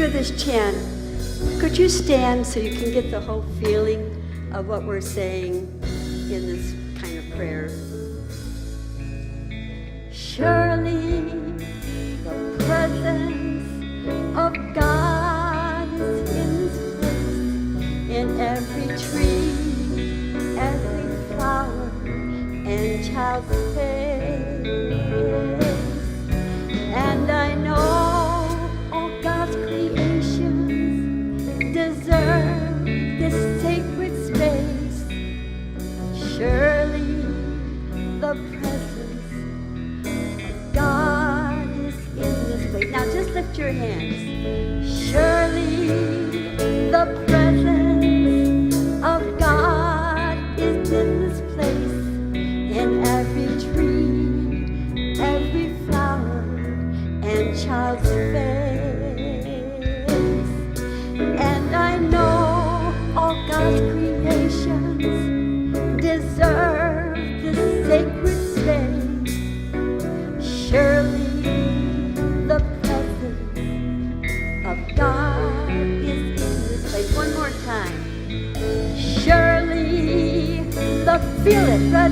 hear this chant, could you stand so you can get the whole feeling of what we're saying in this kind of prayer? Surely the presence of God is in this place, in every tree, every flower, and child's face. And I know all God's creations deserve this sacred space. Surely the presence of God is in this place. Now just lift your hands. Surely the presence of God is in this place, in every tree, every flower, and child's face. And I know all God's creations deserve this sacred space. Surely the presence of God is in this place. One more time. Surely the presence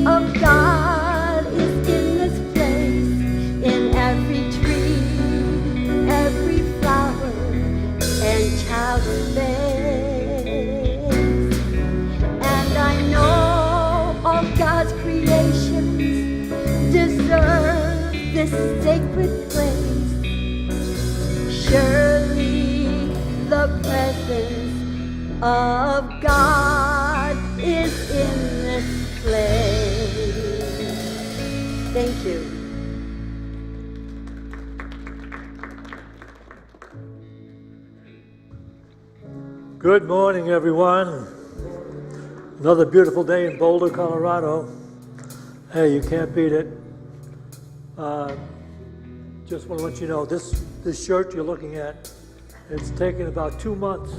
of God is in this place, in every tree, every flower, and child's face. And I know all God's creations deserve this sacred place. Surely the presence of God is in this place. Thank you. Good morning, everyone. Another beautiful day in Boulder, Colorado. Hey, you can't beat it. Just want to let you know, this shirt you're looking at, it's taken about 2 months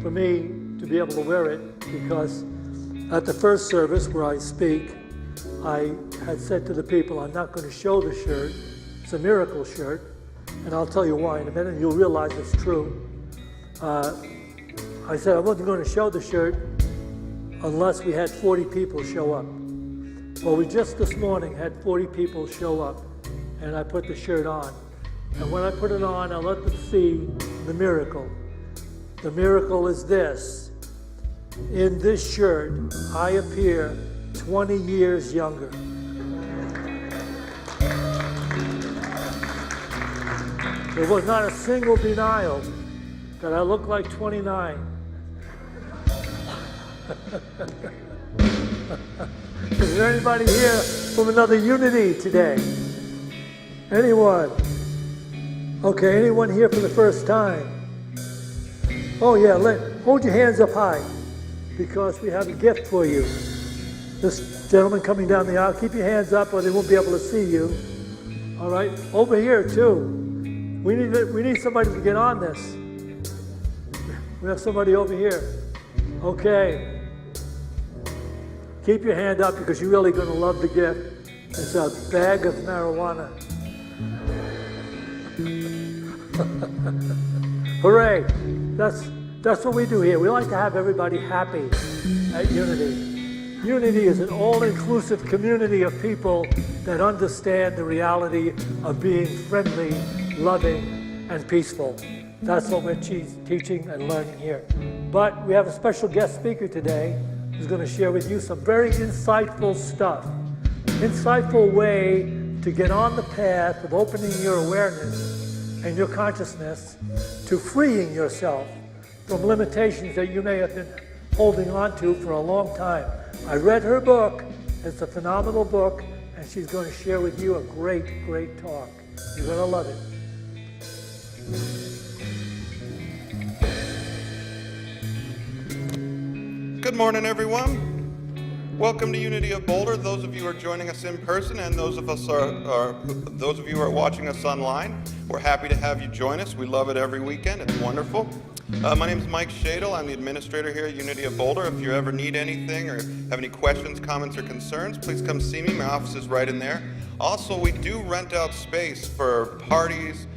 for me to be able to wear it, because at the first service where I speak, I had said to the people, I'm not going to show the shirt. It's a miracle shirt, and I'll tell you why in a minute, and you'll realize it's true. I said I wasn't going to show the shirt unless we had 40 people show up. Well, we just this morning had 40 people show up, and I put the shirt on. And when I put it on, I let them see the miracle. The miracle is this. In this shirt, I appear 20 years younger. There was not a single denial that I look like 29. Is there anybody here from another Unity today? Anyone? Okay, anyone here for the first time? Oh yeah, hold your hands up high, because we have a gift for you. This gentleman coming down the aisle, keep your hands up or they won't be able to see you. All right, over here too. We need somebody to get on this. We have somebody over here. Okay. Keep your hand up because you're really going to love the gift. It's a bag of marijuana. Hooray! That's what we do here. We like to have everybody happy at Unity. Unity is an all-inclusive community of people that understand the reality of being friendly, loving, and peaceful. That's what we're teaching and learning here. But we have a special guest speaker today who's going to share with you some very insightful stuff. Insightful way to get on the path of opening your awareness and your consciousness to freeing yourself from limitations that you may have been holding on to for a long time. I read her book. It's a phenomenal book, and she's going to share with you a great, great talk. You're going to love it. Good morning, everyone. Welcome to Unity of Boulder. Those of you who are joining us in person, and those of you who are watching us online, we're happy to have you join us. We love it every weekend. It's wonderful. My name is Mike Shadle. I'm the administrator here at Unity of Boulder. If you ever need anything or have any questions, comments, or concerns, please come see me. My office is right in there. Also, we do rent out space for parties,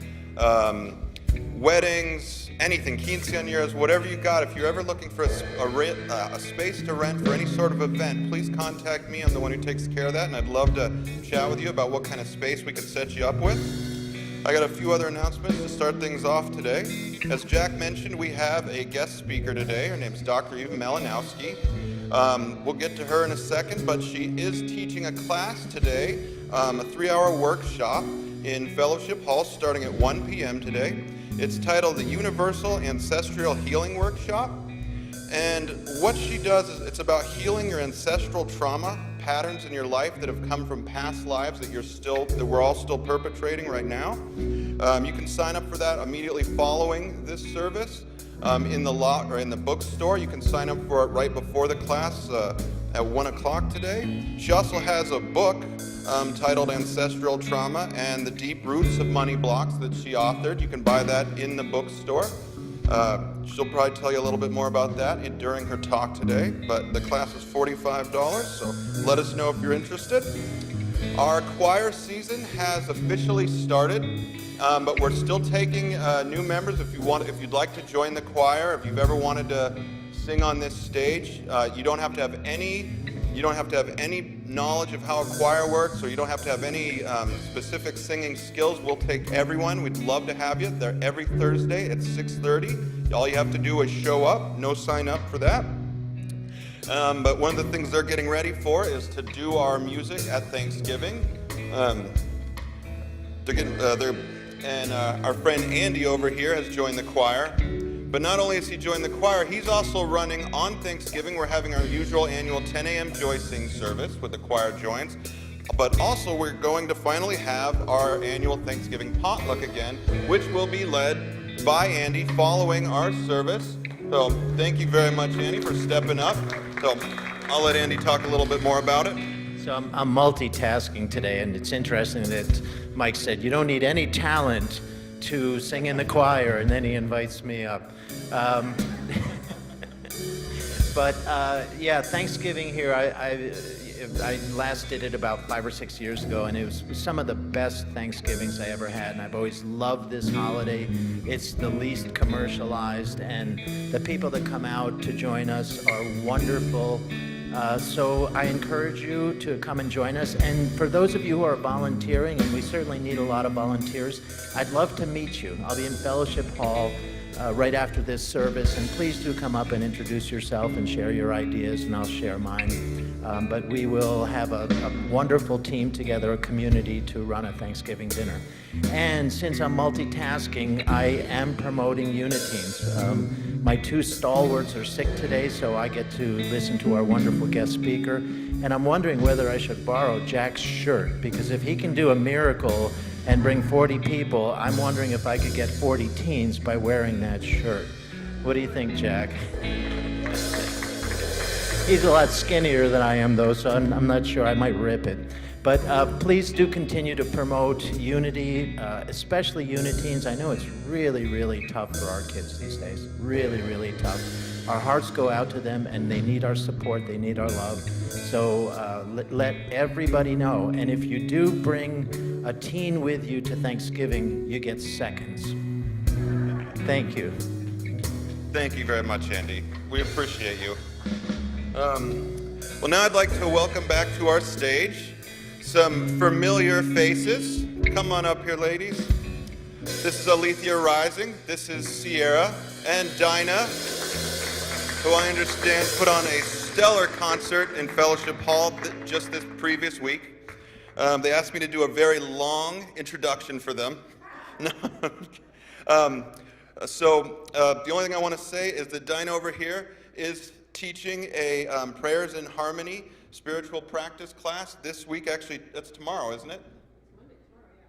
weddings, anything, quinceañeras, whatever you got. If you're ever looking for a space to rent for any sort of event, please contact me. I'm the one who takes care of that, and I'd love to chat with you about what kind of space we could set you up with. I got a few other announcements to start things off today. As Jack mentioned, we have a guest speaker today. Her name's Dr. Eva Malanowski. We'll get to her in a second, but she is teaching a class today, a 3-hour workshop in Fellowship Hall starting at 1 p.m. today. It's titled the Universal Ancestral Healing Workshop. And what she does is it's about healing your ancestral trauma, patterns in your life that have come from past lives that we're all still perpetrating right now. You can sign up for that immediately following this service in the bookstore. You can sign up for it right before the class at 1 o'clock today. She also has a book titled Ancestral Trauma and the Deep Roots of Money Blocks that she authored. You can buy that in the bookstore. She'll probably tell you a little bit more about that during her talk today, but the class is $45, so let us know if you're interested. Our choir season has officially started, but we're still taking new members. If you'd like to join the choir, if you've ever wanted to sing on this stage, you don't have to have any knowledge of how a choir works, or you don't have to have any specific singing skills. We'll take everyone. We'd love to have you. They're every Thursday at 6:30. All you have to do is show up. No sign up for that. But one of the things they're getting ready for is to do our music at Thanksgiving. Our friend Andy over here has joined the choir. But not only has he joined the choir, he's also running on Thanksgiving. We're having our usual annual 10 a.m. Joy Sing service with the choir joins. But also we're going to finally have our annual Thanksgiving potluck again, which will be led by Andy following our service. So thank you very much, Andy, for stepping up. So I'll let Andy talk a little bit more about it. So I'm multitasking today, and it's interesting that Mike said you don't need any talent to sing in the choir, and then he invites me up. Thanksgiving here, I last did it about 5 or 6 years ago, and it was some of the best Thanksgivings I ever had, and I've always loved this holiday. It's the least commercialized, and the people that come out to join us are wonderful. So I encourage you to come and join us. And for those of you who are volunteering, and we certainly need a lot of volunteers, I'd love to meet you. I'll be in Fellowship Hall right after this service, and please do come up and introduce yourself and share your ideas, and I'll share mine. But we will have a wonderful team together, a community to run a Thanksgiving dinner. And since I'm multitasking, I am promoting Uniteens. My 2 stalwarts are sick today, so I get to listen to our wonderful guest speaker. And I'm wondering whether I should borrow Jack's shirt, because if he can do a miracle and bring 40 people, I'm wondering if I could get 40 teens by wearing that shirt. What do you think, Jack? He's a lot skinnier than I am, though, so I'm not sure. I might rip it. But please do continue to promote unity, especially Uniteens. I know it's really, really tough for our kids these days. Really, really tough. Our hearts go out to them, and they need our support. They need our love. So let everybody know. And if you do bring a teen with you to Thanksgiving, you get seconds. Thank you. Thank you very much, Andy. We appreciate you. Well, now I'd like to welcome back to our stage some familiar faces. Come on up here, ladies. This is Alethea Rising. This is Sierra and Dinah, who I understand put on a stellar concert in Fellowship Hall just this previous week. They asked me to do a very long introduction for them. The only thing I want to say is that Dinah over here is teaching a Prayers in Harmony spiritual practice class this week. Actually, that's tomorrow, isn't it?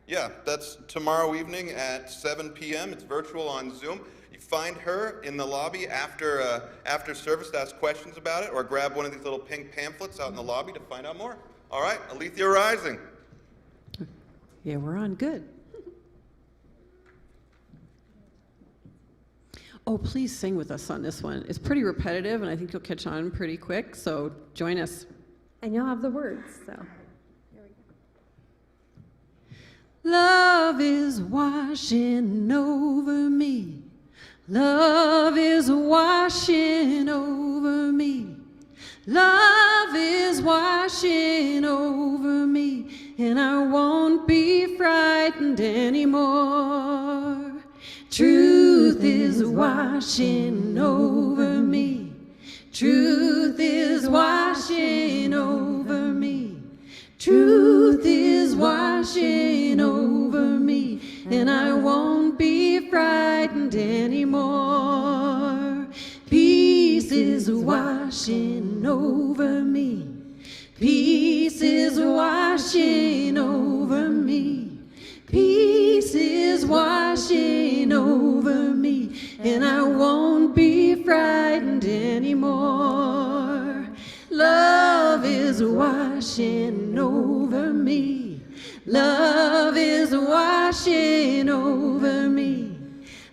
Yeah, that's tomorrow evening at 7 p.m. It's virtual on Zoom. You find her in the lobby after service to ask questions about it, or grab one of these little pink pamphlets out in the lobby to find out more. All right, Alethea Rising. Yeah, we're on. Good. Oh, please sing with us on this one. It's pretty repetitive, and I think you'll catch on pretty quick, so join us. And you'll have the words, so. Love is washing over me. Love is washing over me. Love is washing over me, and I won't be frightened anymore. Truth is washing over me. Truth is washing over me. Truth is washing over me, and I won't be frightened anymore. Peace is washing over me. Peace is washing over me. Peace is washing over me, and I won't be frightened anymore. Love is washing over me. Love is washing over me.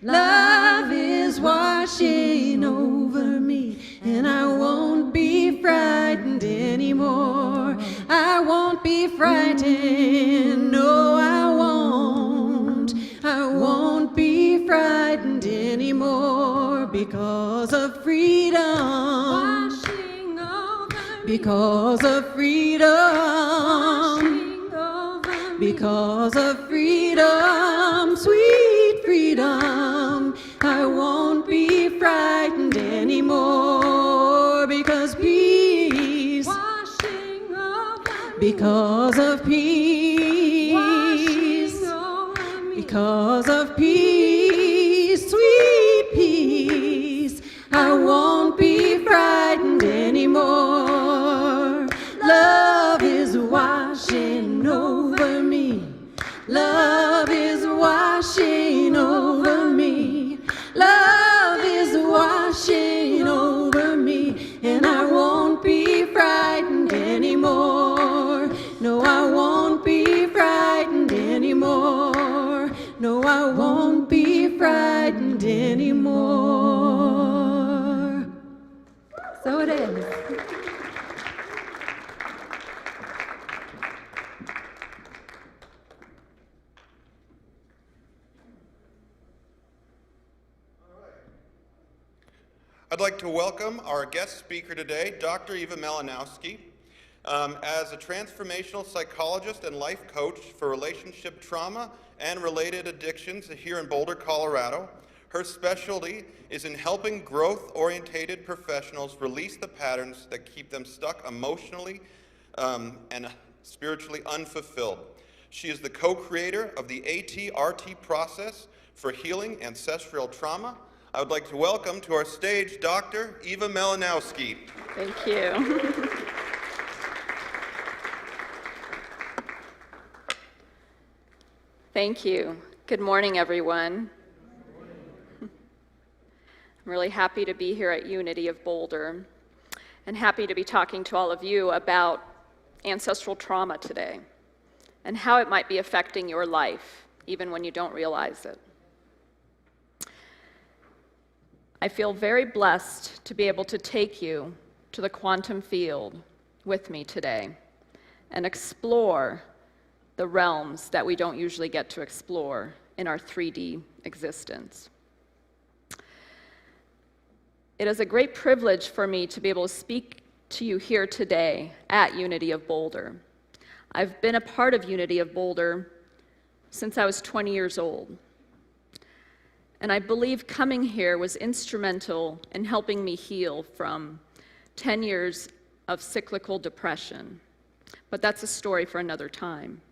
Love is washing over me, and I won't be frightened anymore. I won't be frightened, no, I won't. I won't be frightened anymore because of freedom. Washing over me. Because of freedom. Washing over me. Because of freedom, sweet freedom. I won't be frightened anymore because peace. Washing over me. Because of peace. Washing over me. Because of peace, sweet peace. I won't be frightened anymore. Love is washing over me. Love is washing over me. Love is washing over me, and I won't be frightened anymore. No, I won't be frightened anymore. No, I won't be frightened anymore. So it is. I'd like to welcome our guest speaker today, Dr. Eva Malanowski. As a transformational psychologist and life coach for relationship trauma and related addictions here in Boulder, Colorado, her specialty is in helping growth-oriented professionals release the patterns that keep them stuck emotionally and spiritually unfulfilled. She is the co-creator of the ATRT process for healing ancestral trauma. I would like to welcome to our stage Dr. Eva Malanowski. Thank you. Thank you. Good morning, everyone. I'm really happy to be here at Unity of Boulder and happy to be talking to all of you about ancestral trauma today and how it might be affecting your life, even when you don't realize it. I feel very blessed to be able to take you to the quantum field with me today and explore the realms that we don't usually get to explore in our 3D existence. It is a great privilege for me to be able to speak to you here today at Unity of Boulder. I've been a part of Unity of Boulder since I was 20 years old. And I believe coming here was instrumental in helping me heal from 10 years of cyclical depression. But that's a story for another time.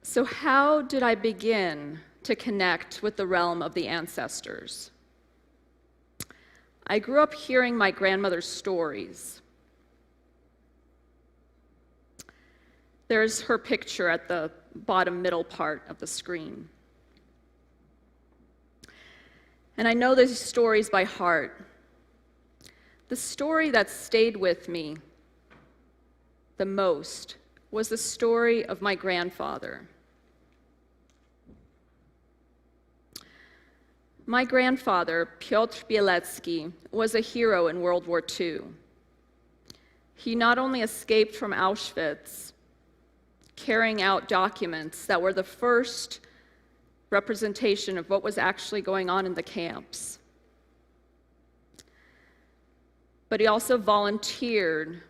So how did I begin to connect with the realm of the ancestors? I grew up hearing my grandmother's stories. There's her picture at the bottom middle part of the screen. And I know these stories by heart. The story that stayed with me the most was the story of my grandfather. My grandfather, Piotr Bieletsky, was a hero in World War II. He not only escaped from Auschwitz, carrying out documents that were the first representation of what was actually going on in the camps. But he also volunteered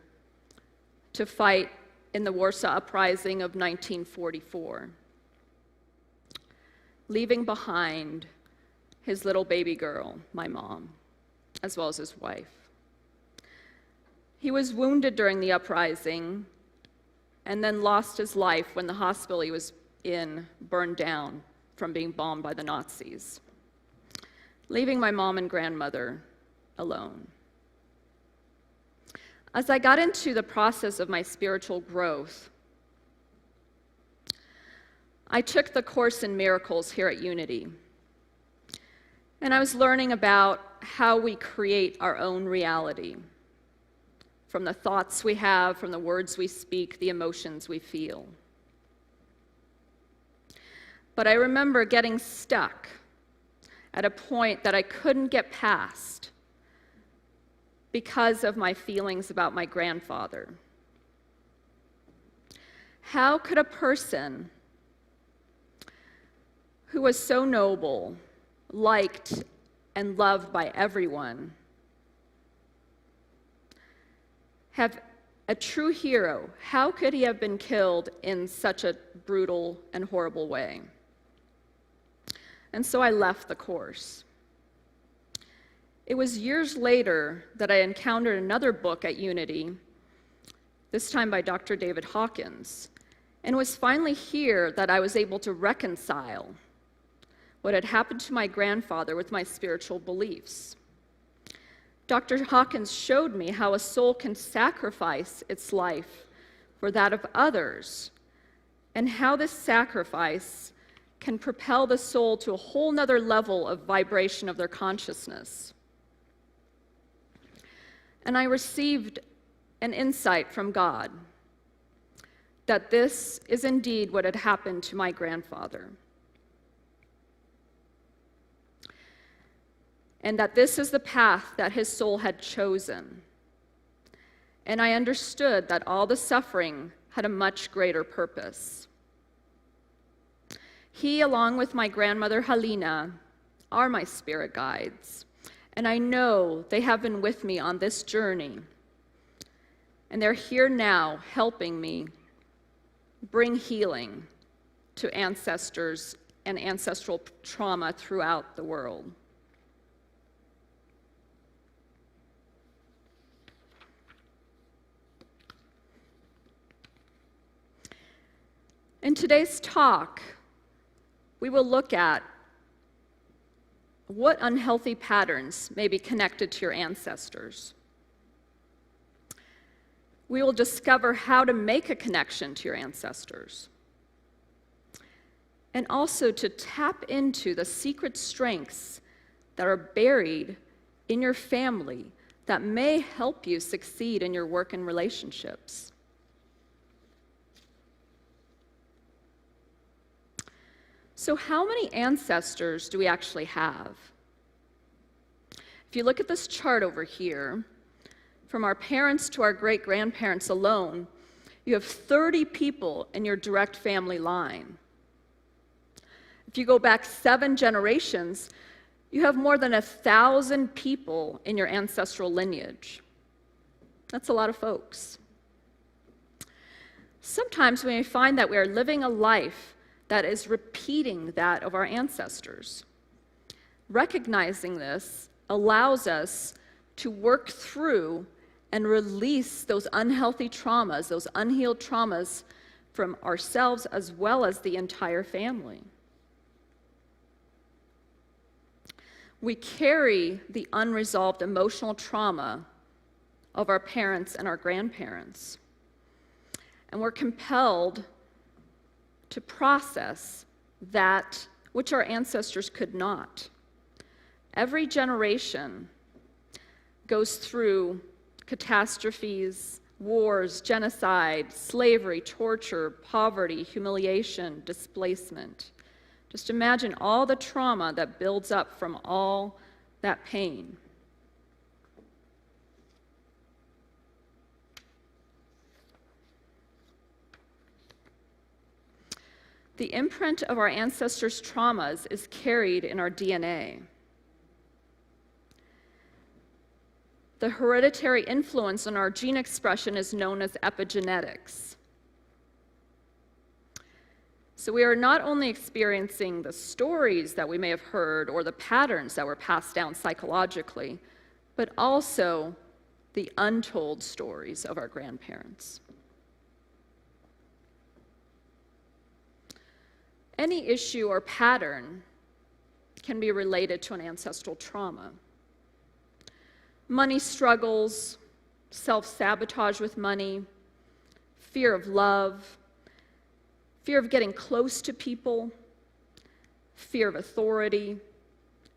to fight in the Warsaw Uprising of 1944, leaving behind his little baby girl, my mom, as well as his wife. He was wounded during the uprising and then lost his life when the hospital he was in burned down from being bombed by the Nazis, leaving my mom and grandmother alone. As I got into the process of my spiritual growth, I took the course in miracles here at Unity, and I was learning about how we create our own reality, from the thoughts we have, from the words we speak, the emotions we feel. But I remember getting stuck at a point that I couldn't get past because of my feelings about my grandfather. How could a person who was so noble, liked and loved by everyone, have a true hero, how could he have been killed in such a brutal and horrible way? And so I left the course. It was years later that I encountered another book at Unity, this time by Dr. David Hawkins, and it was finally here that I was able to reconcile what had happened to my grandfather with my spiritual beliefs. Dr. Hawkins showed me how a soul can sacrifice its life for that of others, and how this sacrifice can propel the soul to a whole nother level of vibration of their consciousness. And I received an insight from God that this is indeed what had happened to my grandfather, and that this is the path that his soul had chosen. And I understood that all the suffering had a much greater purpose. He, along with my grandmother Halina, are my spirit guides, and I know they have been with me on this journey, and they're here now helping me bring healing to ancestors and ancestral trauma throughout the world. In today's talk, we will look at what unhealthy patterns may be connected to your ancestors. We will discover how to make a connection to your ancestors, and also to tap into the secret strengths that are buried in your family that may help you succeed in your work and relationships. So how many ancestors do we actually have? If you look at this chart over here, from our parents to our great-grandparents alone, you have 30 people in your direct family line. If you go back 7 generations, you have more than 1,000 people in your ancestral lineage. That's a lot of folks. Sometimes we may find that we are living a life that is repeating that of our ancestors. Recognizing this allows us to work through and release those unhealthy traumas, those unhealed traumas from ourselves as well as the entire family. We carry the unresolved emotional trauma of our parents and our grandparents, and we're compelled to process that which our ancestors could not. Every generation goes through catastrophes, wars, genocide, slavery, torture, poverty, humiliation, displacement. Just imagine all the trauma that builds up from all that pain. The imprint of our ancestors' traumas is carried in our DNA. The hereditary influence on our gene expression is known as epigenetics. So we are not only experiencing the stories that we may have heard or the patterns that were passed down psychologically, but also the untold stories of our grandparents. Any issue or pattern can be related to an ancestral trauma. Money struggles, self-sabotage with money, fear of love, fear of getting close to people, fear of authority,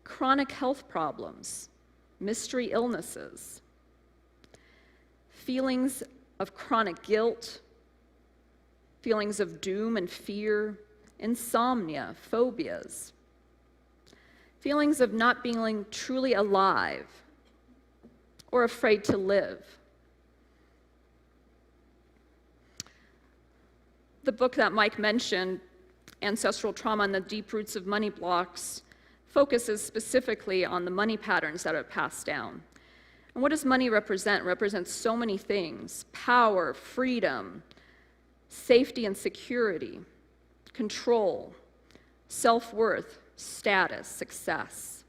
chronic health problems, mystery illnesses, feelings of chronic guilt, feelings of doom and fear, insomnia, phobias, feelings of not being truly alive or afraid to live. The book that Mike mentioned, Ancestral Trauma and the Deep Roots of Money Blocks, focuses specifically on the money patterns that are passed down. And what does money represent? It represents so many things: power, freedom, safety and security, control, self-worth, status, success.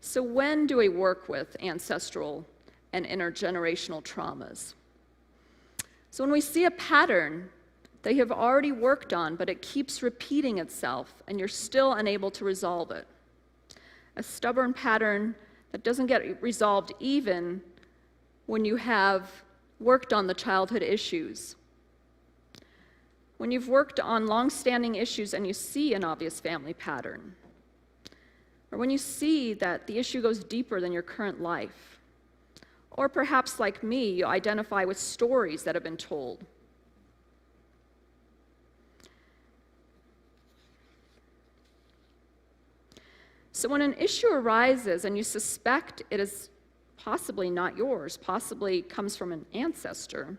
So when do we work with ancestral and intergenerational traumas? So when we see a pattern that you have already worked on, but it keeps repeating itself and you're still unable to resolve it. A stubborn pattern that doesn't get resolved even when you have worked on the childhood issues. When you've worked on long-standing issues and you see an obvious family pattern. Or when you see that the issue goes deeper than your current life. Or perhaps, like me, you identify with stories that have been told. So when an issue arises and you suspect it is possibly not yours, possibly comes from an ancestor,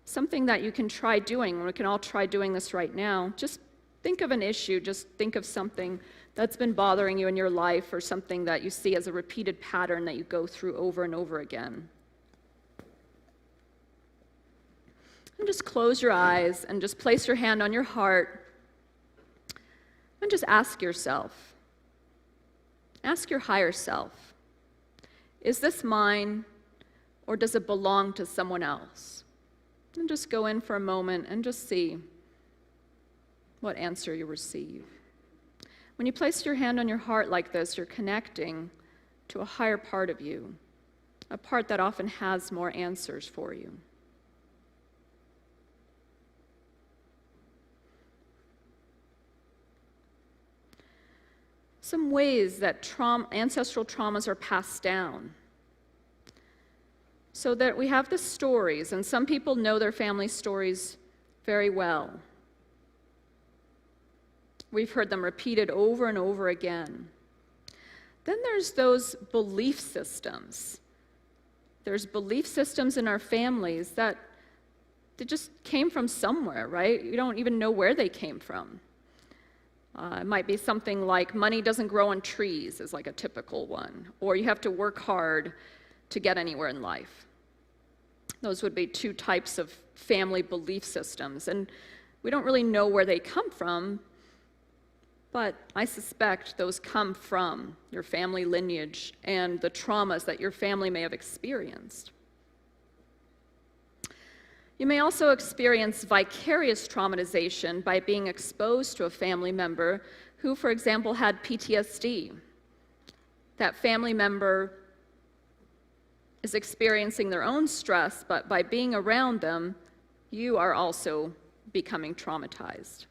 something that you can try doing, and we can all try doing this right now, just think of an issue, just think of something that's been bothering you in your life or something that you see as a repeated pattern that you go through over and over again. And just close your eyes and just place your hand on your heart and just ask yourself, ask your higher self, is this mine or does it belong to someone else? And just go in for a moment and just see what answer you receive. When you place your hand on your heart like this, you're connecting to a higher part of you, a part that often has more answers for you. Some ways that ancestral traumas are passed down. So that we have the stories, and some people know their family stories very well. We've heard them repeated over and over again. Then there's those belief systems. There's belief systems in our families that they just came from somewhere, right? You don't even know where they came from. It might be something like money doesn't grow on trees is like a typical one, or you have to work hard to get anywhere in life. Those would be two types of family belief systems, and we don't really know where they come from, but I suspect those come from your family lineage and the traumas that your family may have experienced. You may also experience vicarious traumatization by being exposed to a family member who, for example, had PTSD. That family member is experiencing their own stress, but by being around them, you are also becoming traumatized.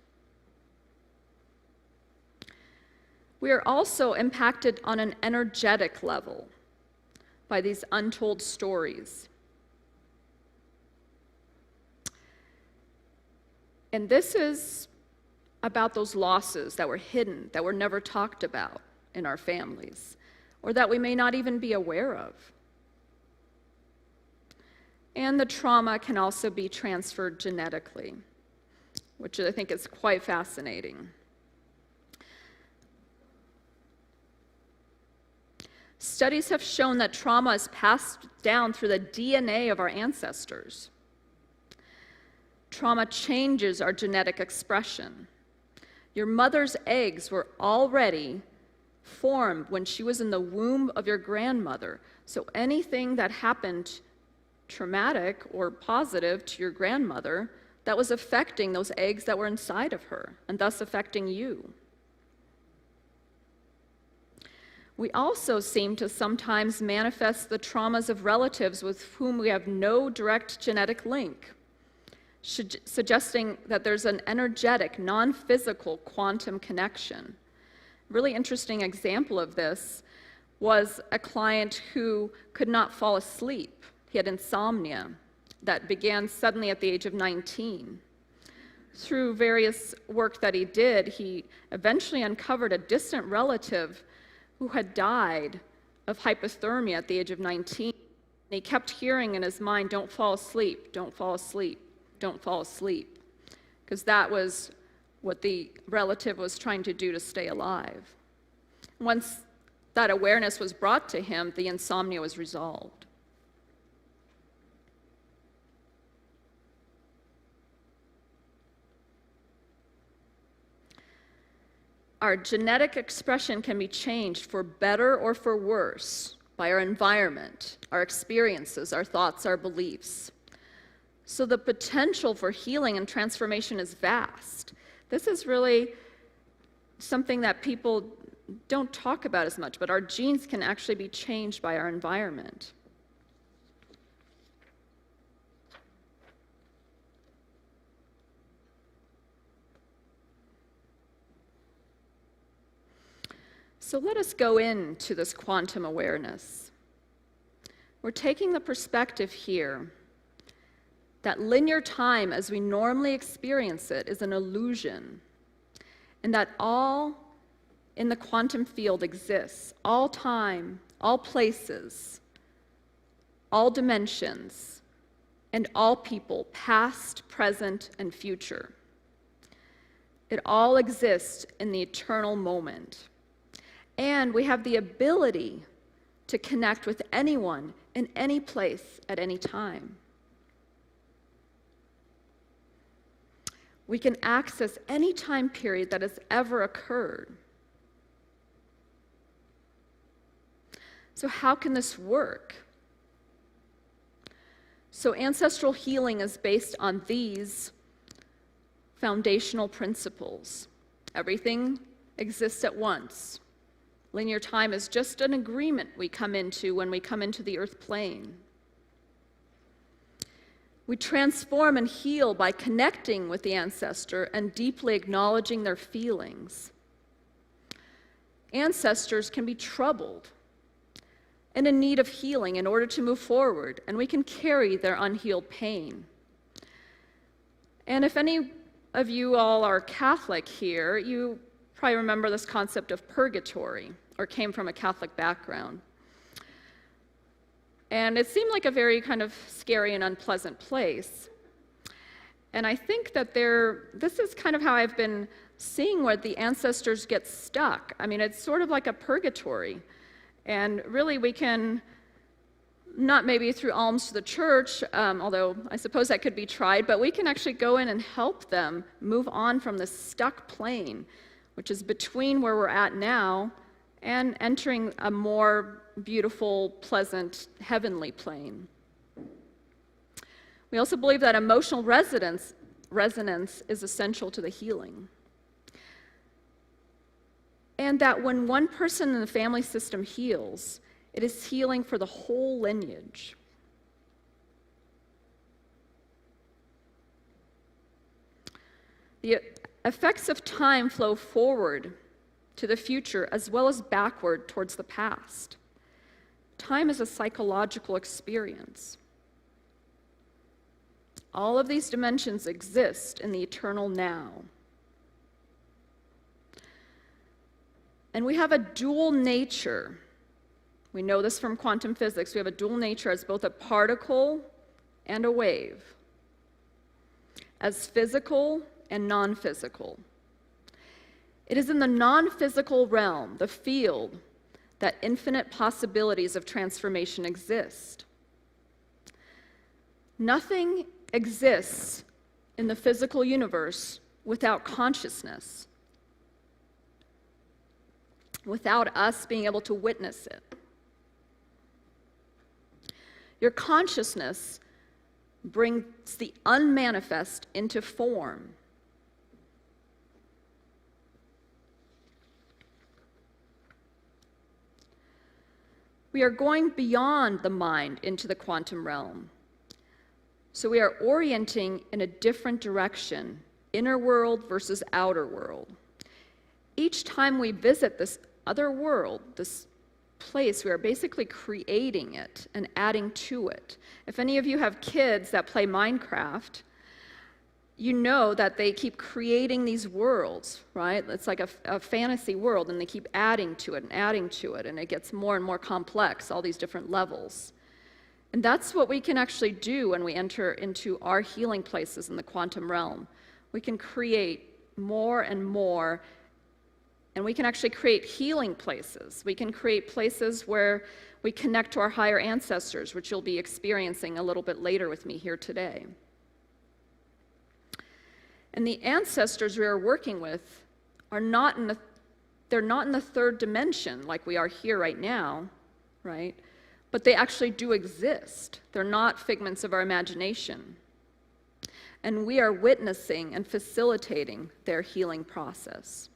We are also impacted on an energetic level by these untold stories. And this is about those losses that were hidden, that were never talked about in our families, or that we may not even be aware of. And the trauma can also be transferred genetically, which I think is quite fascinating. Studies have shown that trauma is passed down through the DNA of our ancestors. Trauma changes our genetic expression. Your mother's eggs were already formed when she was in the womb of your grandmother. So anything that happened traumatic or positive to your grandmother, that was affecting those eggs that were inside of her, and thus affecting you. We also seem to sometimes manifest the traumas of relatives with whom we have no direct genetic link, suggesting that there's an energetic, non-physical quantum connection. A really interesting example of this was a client who could not fall asleep. He had insomnia that began suddenly at the age of 19. Through various work that he did, he eventually uncovered a distant relative who had died of hypothermia at the age of 19. And he kept hearing in his mind, "Don't fall asleep, don't fall asleep, don't fall asleep," because that was what the relative was trying to do to stay alive. Once that awareness was brought to him, the insomnia was resolved. Our genetic expression can be changed for better or for worse by our environment, our experiences, our thoughts, our beliefs. So the potential for healing and transformation is vast. This is really something that people don't talk about as much, but our genes can actually be changed by our environment. So let us go into this quantum awareness. We're taking the perspective here that linear time as we normally experience it is an illusion, and that all in the quantum field exists, all time, all places, all dimensions, and all people, past, present, and future. It all exists in the eternal moment. And we have the ability to connect with anyone in any place at any time. We can access any time period that has ever occurred. So how can this work? So ancestral healing is based on these foundational principles. Everything exists at once. Linear time is just an agreement we come into when we come into the earth plane. We transform and heal by connecting with the ancestor and deeply acknowledging their feelings. Ancestors can be troubled and in need of healing in order to move forward, and we can carry their unhealed pain. And if any of you all are Catholic here, you probably remember this concept of purgatory, or came from a Catholic background. And it seemed like a very kind of scary and unpleasant place. And I think that this is kind of how I've been seeing where the ancestors get stuck. I mean, it's sort of like a purgatory. And really we can, not maybe through alms to the church, although I suppose that could be tried, but we can actually go in and help them move on from this stuck plane, which is between where we're at now and entering a more beautiful, pleasant, heavenly plane. We also believe that emotional resonance is essential to the healing. And that when one person in the family system heals, it is healing for the whole lineage. The effects of time flow forward to the future as well as backward towards the past. Time is a psychological experience. All of these dimensions exist in the eternal now. And we have a dual nature. We know this from quantum physics. We have a dual nature as both a particle and a wave, as physical and non-physical. It is in the non-physical realm, the field, that infinite possibilities of transformation exist. Nothing exists in the physical universe without consciousness, without us being able to witness it. Your consciousness brings the unmanifest into form. We are going beyond the mind into the quantum realm. So we are orienting in a different direction, inner world versus outer world. Each time we visit this other world, this place, we are basically creating it and adding to it. If any of you have kids that play Minecraft, you know that they keep creating these worlds, right? It's like a fantasy world, and they keep adding to it, and it gets more and more complex, all these different levels. And that's what we can actually do when we enter into our healing places in the quantum realm. We can create more and more, and we can actually create healing places. We can create places where we connect to our higher ancestors, which you'll be experiencing a little bit later with me here today. And the ancestors we are working with are not in the third dimension like we are here right now, right? But they actually do exist. They're not figments of our imagination. And we are witnessing and facilitating their healing process.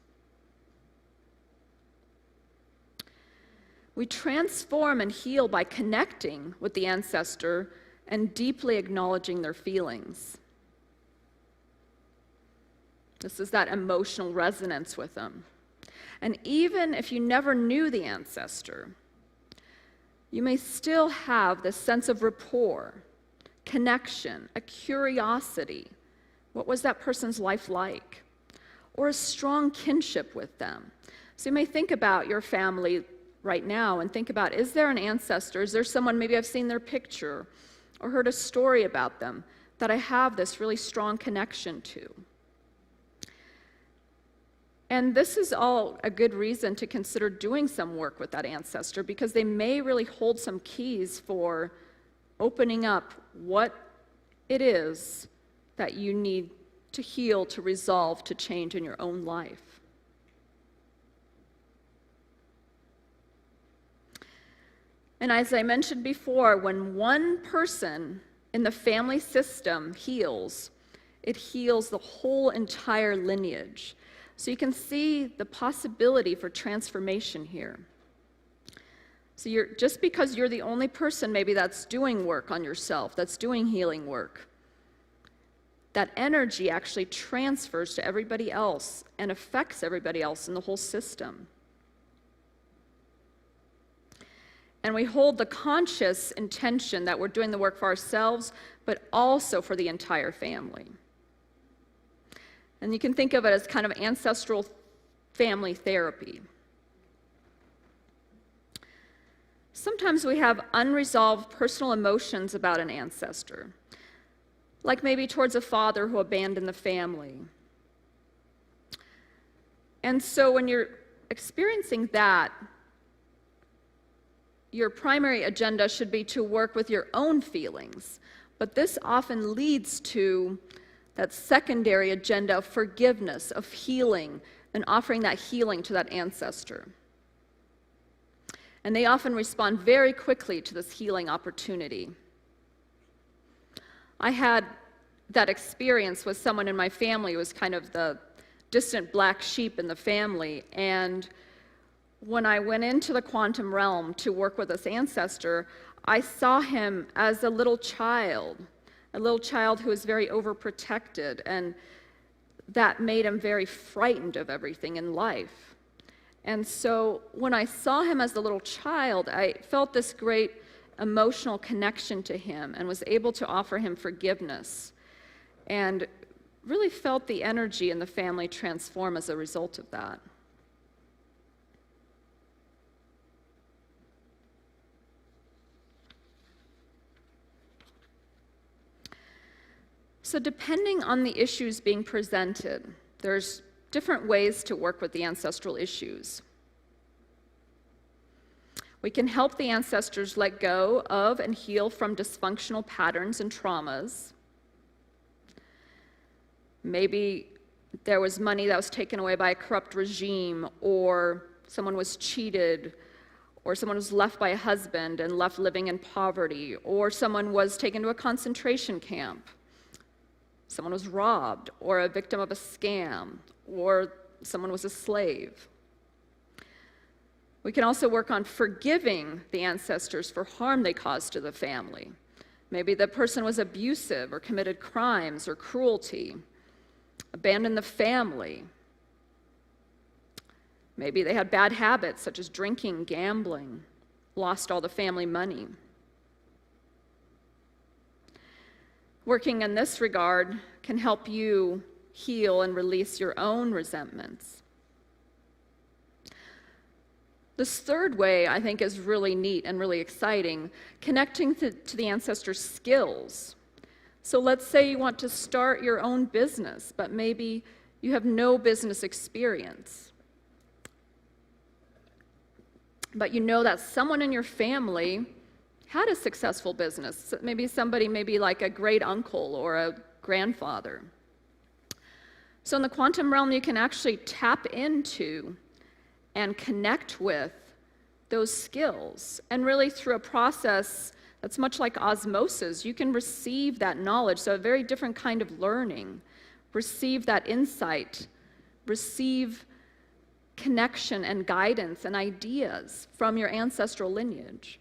We transform and heal by connecting with the ancestor and deeply acknowledging their feelings. This is that emotional resonance with them. And even if you never knew the ancestor, you may still have this sense of rapport, connection, a curiosity. What was that person's life like? Or a strong kinship with them. So you may think about your family right now and think about, is there an ancestor? Is there someone, maybe I've seen their picture or heard a story about them that I have this really strong connection to? And this is all a good reason to consider doing some work with that ancestor, because they may really hold some keys for opening up what it is that you need to heal, to resolve, to change in your own life. And as I mentioned before, when one person in the family system heals, it heals the whole entire lineage. So you can see the possibility for transformation here. So just because you're the only person maybe that's doing work on yourself, that's doing healing work, that energy actually transfers to everybody else and affects everybody else in the whole system. And we hold the conscious intention that we're doing the work for ourselves, but also for the entire family. And you can think of it as kind of ancestral family therapy. Sometimes we have unresolved personal emotions about an ancestor, like maybe towards a father who abandoned the family. And so when you're experiencing that, your primary agenda should be to work with your own feelings. But this often leads to that secondary agenda of forgiveness, of healing, and offering that healing to that ancestor. And they often respond very quickly to this healing opportunity. I had that experience with someone in my family who was kind of the distant black sheep in the family, and when I went into the quantum realm to work with this ancestor, I saw him as a little child who was very overprotected, and that made him very frightened of everything in life. And so when I saw him as a little child, I felt this great emotional connection to him and was able to offer him forgiveness, and really felt the energy in the family transform as a result of that. So depending on the issues being presented, there's different ways to work with the ancestral issues. We can help the ancestors let go of and heal from dysfunctional patterns and traumas. Maybe there was money that was taken away by a corrupt regime, or someone was cheated, or someone was left by a husband and left living in poverty, or someone was taken to a concentration camp. Someone was robbed, or a victim of a scam, or someone was a slave. We can also work on forgiving the ancestors for harm they caused to the family. Maybe the person was abusive or committed crimes or cruelty, abandoned the family. Maybe they had bad habits such as drinking, gambling, lost all the family money. Working in this regard can help you heal and release your own resentments. This third way, I think, is really neat and really exciting, connecting to the ancestors' skills. So let's say you want to start your own business, but maybe you have no business experience. But you know that someone in your family had a successful business. Maybe somebody, maybe like a great uncle or a grandfather. So in the quantum realm, you can actually tap into and connect with those skills. And really through a process that's much like osmosis, you can receive that knowledge, so a very different kind of learning, receive that insight, receive connection and guidance and ideas from your ancestral lineage.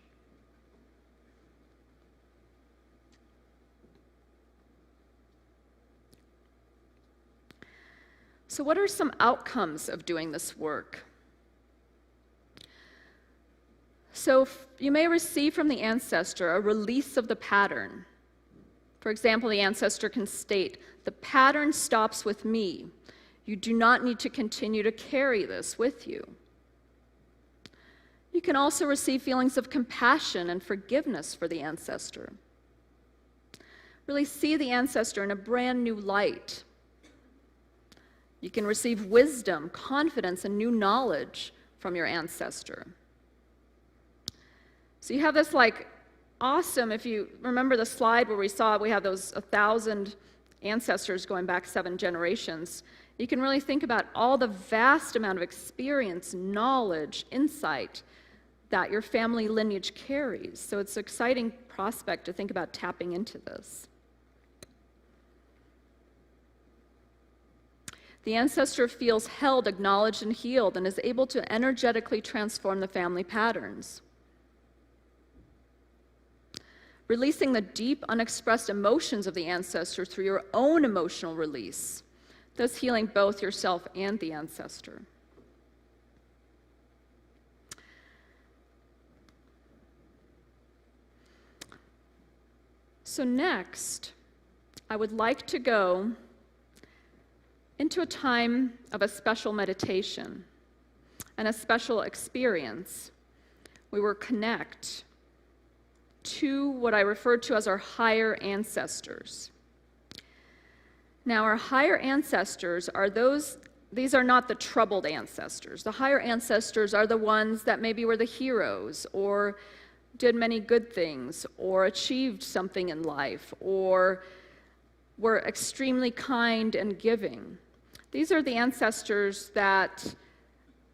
So what are some outcomes of doing this work? So you may receive from the ancestor a release of the pattern. For example, the ancestor can state, "The pattern stops with me. You do not need to continue to carry this with you." You can also receive feelings of compassion and forgiveness for the ancestor. Really see the ancestor in a brand new light. You can receive wisdom, confidence, and new knowledge from your ancestor. So you have this like awesome, if you remember the slide where we saw we have those 1,000 ancestors going back 7 generations, you can really think about all the vast amount of experience, knowledge, insight that your family lineage carries. So it's an exciting prospect to think about tapping into this. The ancestor feels held, acknowledged, and healed, and is able to energetically transform the family patterns. Releasing the deep, unexpressed emotions of the ancestor through your own emotional release, thus healing both yourself and the ancestor. So next, I would like to go into a time of a special meditation and a special experience. We will connect to what I refer to as our higher ancestors. Now, our higher ancestors are these are not the troubled ancestors. The higher ancestors are the ones that maybe were the heroes, or did many good things, or achieved something in life, or were extremely kind and giving. These are the ancestors that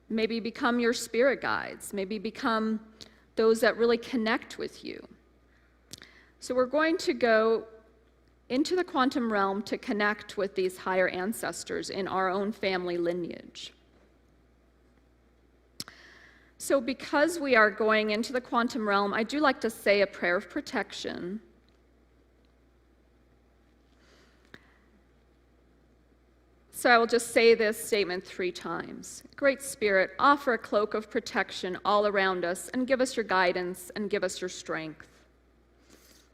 maybe become your spirit guides, maybe become those that really connect with you. So we're going to go into the quantum realm to connect with these higher ancestors in our own family lineage. So because we are going into the quantum realm, I do like to say a prayer of protection. So I will just say this statement 3 times. Great Spirit, offer a cloak of protection all around us and give us your guidance and give us your strength.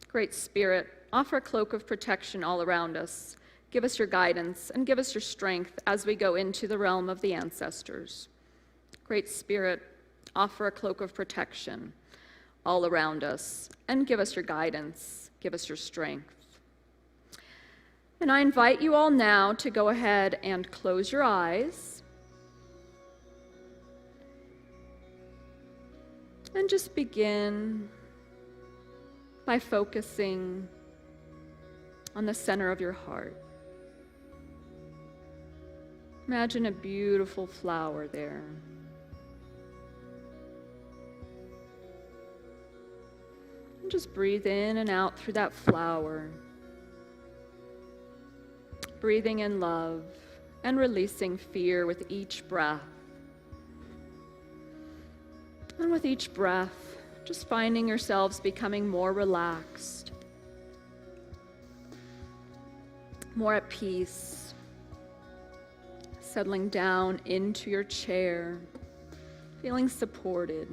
Great Spirit, offer a cloak of protection all around us. Give us your guidance and give us your strength as we go into the realm of the ancestors. Great Spirit, offer a cloak of protection all around us and give us your guidance, give us your strength. And I invite you all now to go ahead and close your eyes and just begin by focusing on the center of your heart. Imagine a beautiful flower there. And just breathe in and out through that flower. Breathing in love and releasing fear with each breath. And with each breath, just finding yourselves becoming more relaxed, more at peace, settling down into your chair, feeling supported.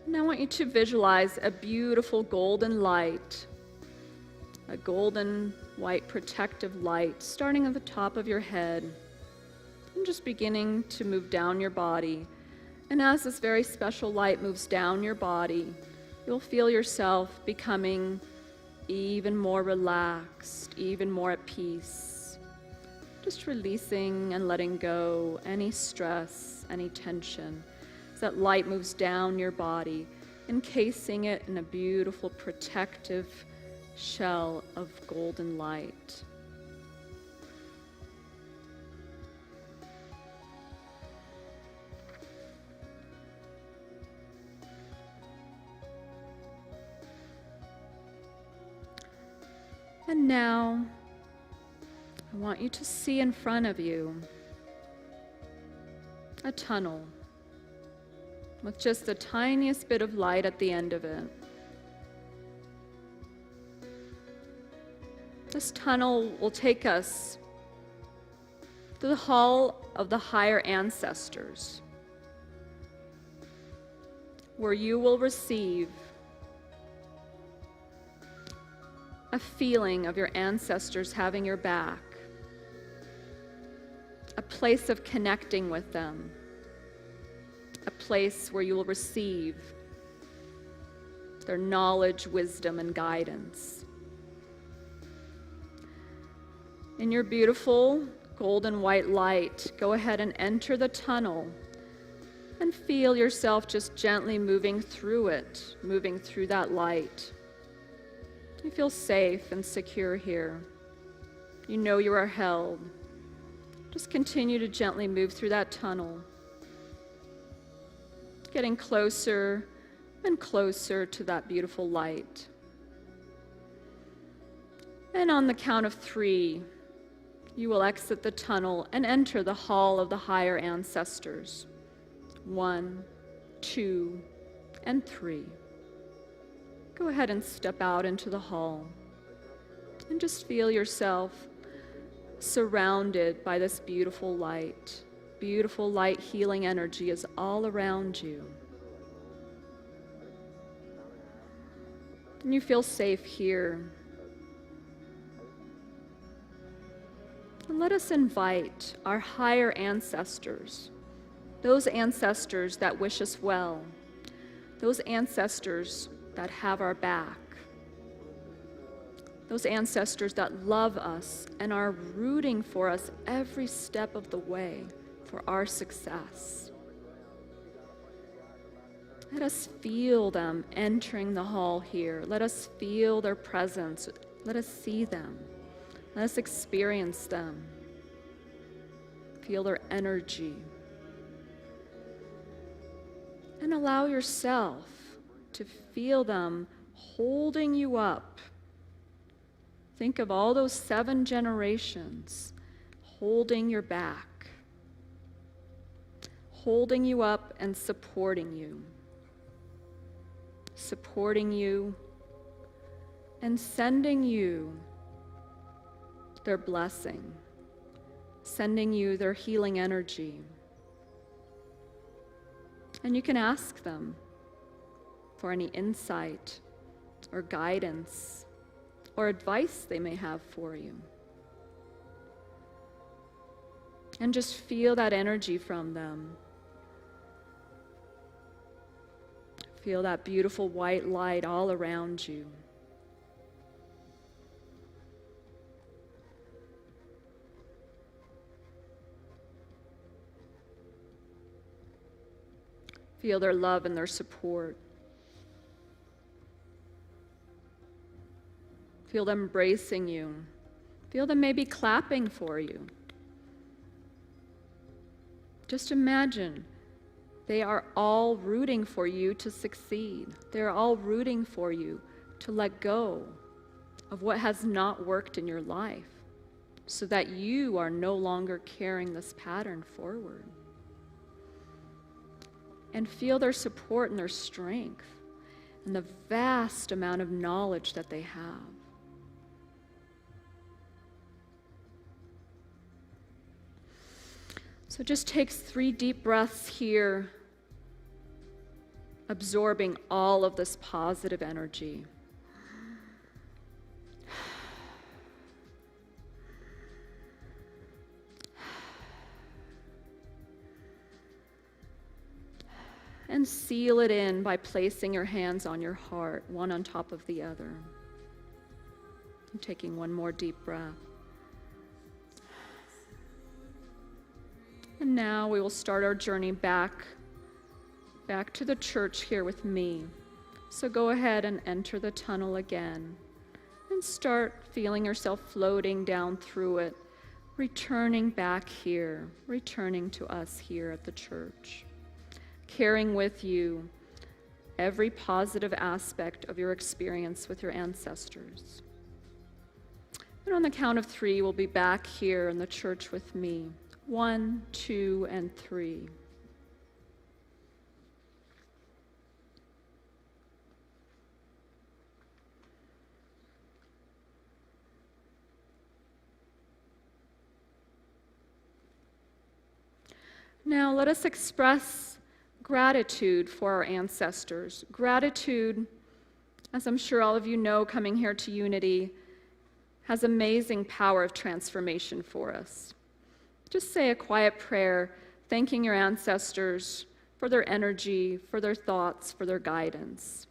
And I want you to visualize a beautiful golden light, a golden white protective light starting at the top of your head and just beginning to move down your body. And as this very special light moves down your body, you'll feel yourself becoming even more relaxed, even more at peace. Just releasing and letting go any stress, any tension. As that light moves down your body, encasing it in a beautiful protective shell of golden light. And now, I want you to see in front of you a tunnel with just the tiniest bit of light at the end of it. This tunnel will take us to the hall of the higher ancestors, where you will receive a feeling of your ancestors having your back, a place of connecting with them, a place where you will receive their knowledge, wisdom, and guidance. In your beautiful golden white light, go ahead and enter the tunnel and feel yourself just gently moving through it, moving through that light. You feel safe and secure here. You know you are held. Just continue to gently move through that tunnel, getting closer and closer to that beautiful light. And on the count of 3, you will exit the tunnel and enter the hall of the higher ancestors. 1, 2, and 3. Go ahead and step out into the hall and just feel yourself surrounded by this beautiful light. Beautiful light healing energy is all around you. And you feel safe here. And let us invite our higher ancestors, those ancestors that wish us well, those ancestors that have our back, those ancestors that love us and are rooting for us every step of the way for our success. Let us feel them entering the hall here. Let us feel their presence. Let us see them. Let us experience them. Feel their energy. And allow yourself to feel them holding you up. Think of all those 7 generations holding your back, holding you up and supporting you and sending you their blessing, sending you their healing energy. And you can ask them for any insight or guidance or advice they may have for you. And just feel that energy from them. Feel that beautiful white light all around you. Feel their love and their support. Feel them embracing you. Feel them maybe clapping for you. Just imagine they are all rooting for you to succeed. They're all rooting for you to let go of what has not worked in your life so that you are no longer carrying this pattern forward. And feel their support and their strength and the vast amount of knowledge that they have. So just take 3 deep breaths here, absorbing all of this positive energy. And seal it in by placing your hands on your heart, one on top of the other. And taking one more deep breath. And now we will start our journey back to the church here with me. So go ahead and enter the tunnel again and start feeling yourself floating down through it, returning back here, returning to us here at the church, carrying with you every positive aspect of your experience with your ancestors. And on the count of 3, we'll be back here in the church with me. 1, 2, and 3. Now let us express gratitude for our ancestors. Gratitude, as I'm sure all of you know, coming here to Unity, has amazing power of transformation for us. Just say a quiet prayer, thanking your ancestors for their energy, for their thoughts, for their guidance.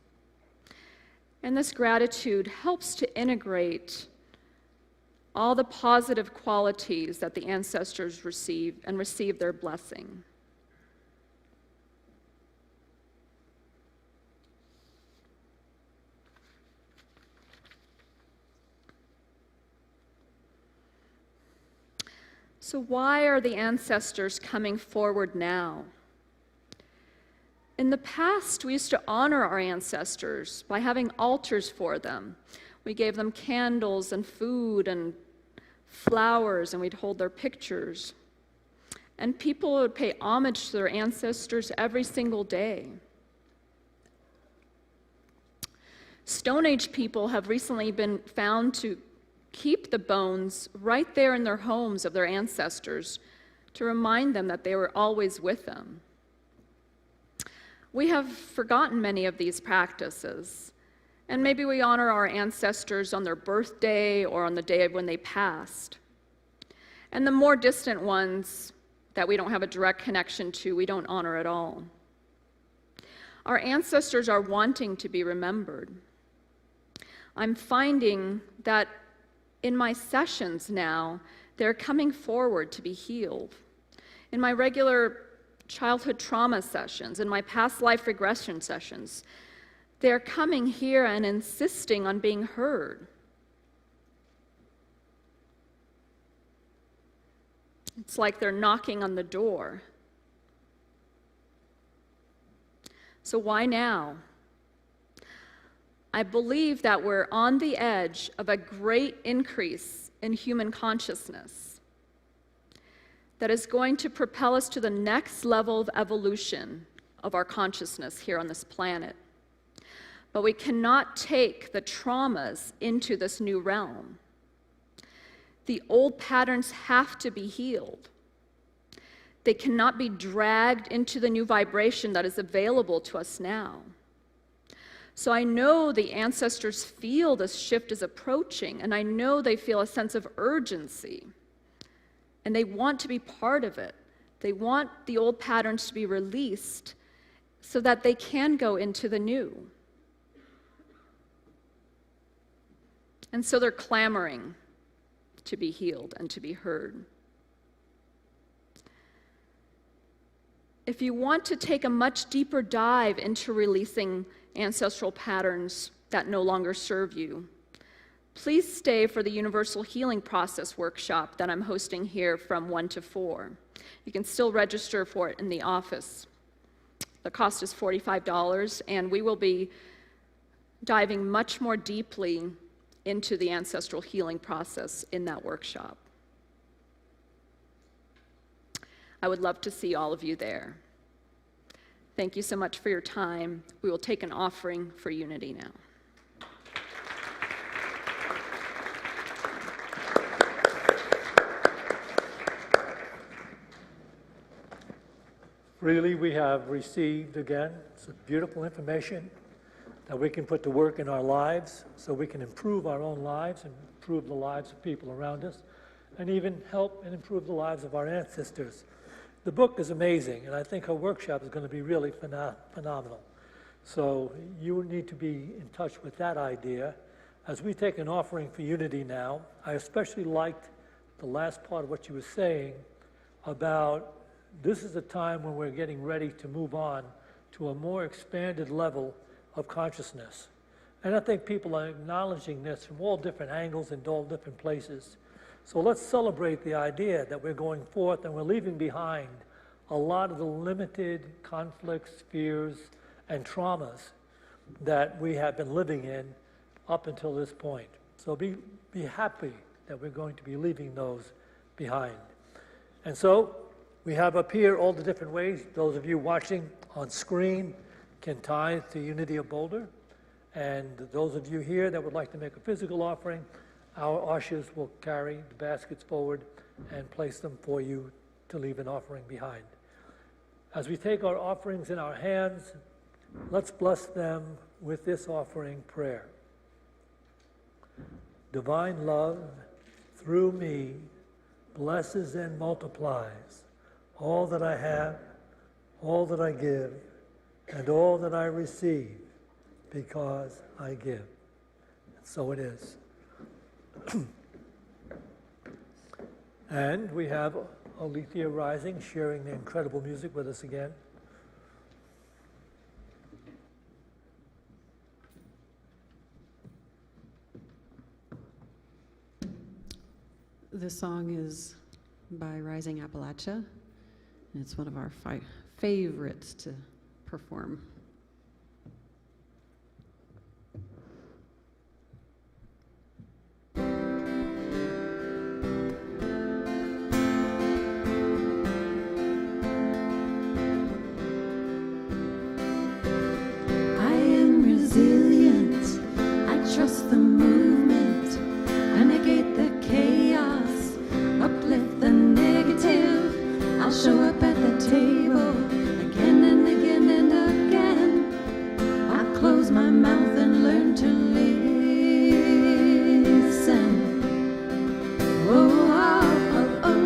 And this gratitude helps to integrate all the positive qualities that the ancestors receive and receive their blessing. So why are the ancestors coming forward now? In the past, we used to honor our ancestors by having altars for them. We gave them candles and food and flowers, and we'd hold their pictures. And people would pay homage to their ancestors every single day. Stone Age people have recently been found to keep the bones right there in their homes of their ancestors to remind them that they were always with them. We have forgotten many of these practices, and maybe we honor our ancestors on their birthday or on the day when they passed. And the more distant ones that we don't have a direct connection to, we don't honor at all. Our ancestors are wanting to be remembered. I'm finding that in my sessions now, they're coming forward to be healed. In my regular childhood trauma sessions, in my past life regression sessions, they're coming here and insisting on being heard. It's like they're knocking on the door. So why now? I believe that we're on the edge of a great increase in human consciousness that is going to propel us to the next level of evolution of our consciousness here on this planet. But we cannot take the traumas into this new realm. The old patterns have to be healed. They cannot be dragged into the new vibration that is available to us now. So I know the ancestors feel this shift is approaching, and I know they feel a sense of urgency, and they want to be part of it. They want the old patterns to be released so that they can go into the new. And so they're clamoring to be healed and to be heard. If you want to take a much deeper dive into releasing ancestral patterns that no longer serve you, please stay for the Universal Healing Process workshop that I'm hosting here from 1 to 4. You can still register for it in the office. The cost is $45, and we will be diving much more deeply into the ancestral healing process in that workshop. I would love to see all of you there. Thank you so much for your time. We will take an offering for unity now. Freely we have received again some beautiful information that we can put to work in our lives so we can improve our own lives and improve the lives of people around us and even help and improve the lives of our ancestors. The book is amazing, and I think her workshop is going to be really phenomenal. So you need to be in touch with that idea. As we take an offering for unity now, I especially liked the last part of what you were saying about this is a time when we're getting ready to move on to a more expanded level of consciousness. And I think people are acknowledging this from all different angles and all different places. So let's celebrate the idea that we're going forth and we're leaving behind a lot of the limited conflicts, fears, and traumas that we have been living in up until this point. So be happy that we're going to be leaving those behind. And so we have up here all the different ways. Those of you watching on screen can tithe to Unity of Boulder. And those of you here that would like to make a physical offering, our ushers will carry the baskets forward and place them for you to leave an offering behind. As we take our offerings in our hands, let's bless them with this offering prayer. Divine love, through me, blesses and multiplies all that I have, all that I give, and all that I receive, because I give. And so it is. And we have Alethea Rising sharing the incredible music with us again. This song is by Rising Appalachia, and it's one of our favorites to perform. Trust the movement, I negate the chaos, uplift the negative. I'll show up at the table again and again and again. I close my mouth and learn to listen. Oh, oh, oh, oh.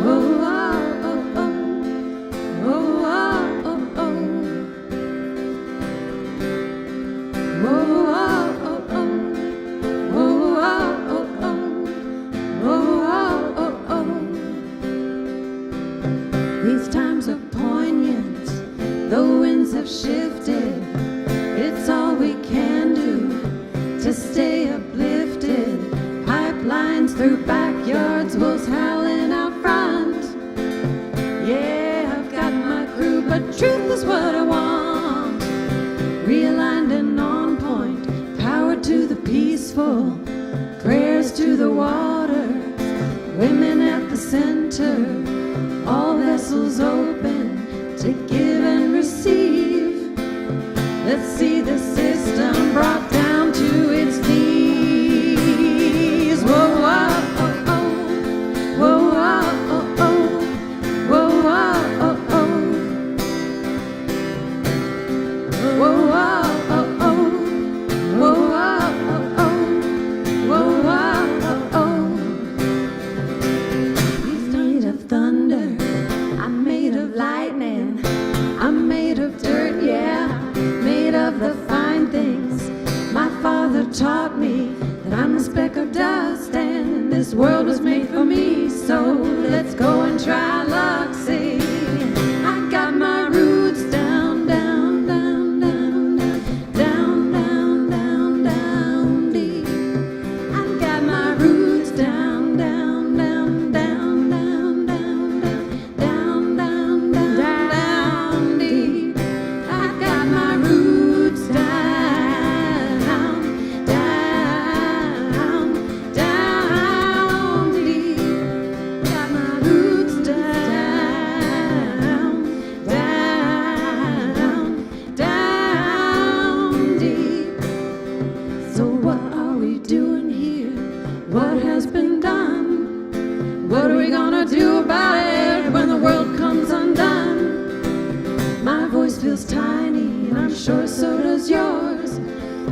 Oh, oh, oh, oh. Oh, oh, oh, oh. Oh, have shifted. It's all we can do to stay uplifted. Pipelines through backyards, wolves howling out front. Yeah, I've got my crew, but truth is what I want. Realigned and on point, power to the peaceful, prayers to the water, women at the center, all vessels open to give and receive. Let's see the system brought down to its knees. Whoa, whoa, oh, oh. Whoa, whoa, oh, oh. Whoa, whoa, oh, oh. Whoa, whoa, oh, oh. Whoa, whoa, oh, oh. Whoa, whoa, oh, oh. He's made of thunder, I'm made of lightning, I'm made of dirt, yeah, made of the fine things. My father taught me that I'm a speck of dust and this world was made for me. So let's go and try luck, see. I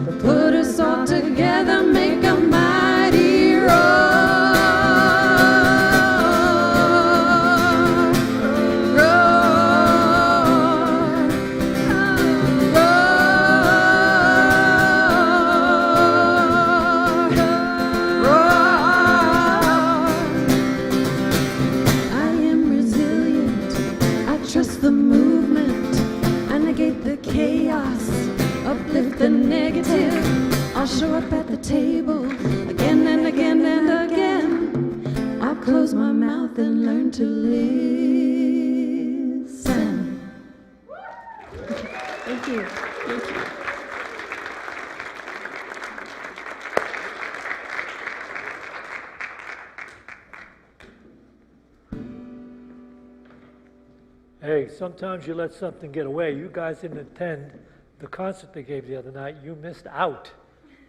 but put us all together, make a mighty roar. Uplift the negative. I'll show up at the table again and again and again. I'll close my mouth and learn to listen. Thank you. Thank you. Hey, sometimes you let something get away. You guys didn't attend the concert they gave the other night. You missed out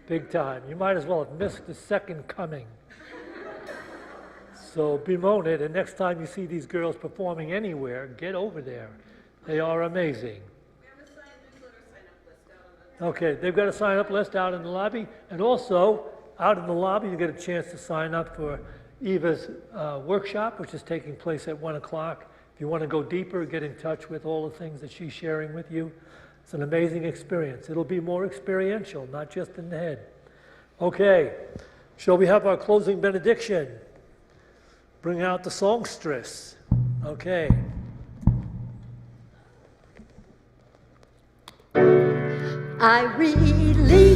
big time. You might as well have missed the second coming. So bemoan it, and next time you see these girls performing anywhere, get over there. They are amazing. We have a newsletter sign-up list out on the... Okay, they've got a sign-up list out in the lobby, and also out in the lobby you get a chance to sign up for Eva's workshop, which is taking place at 1 o'clock. If you want to go deeper, get in touch with all the things that she's sharing with you. It's an amazing experience. It'll be more experiential, not just in the head. Okay, shall we have our closing benediction? Bring out the songstress. Okay. I release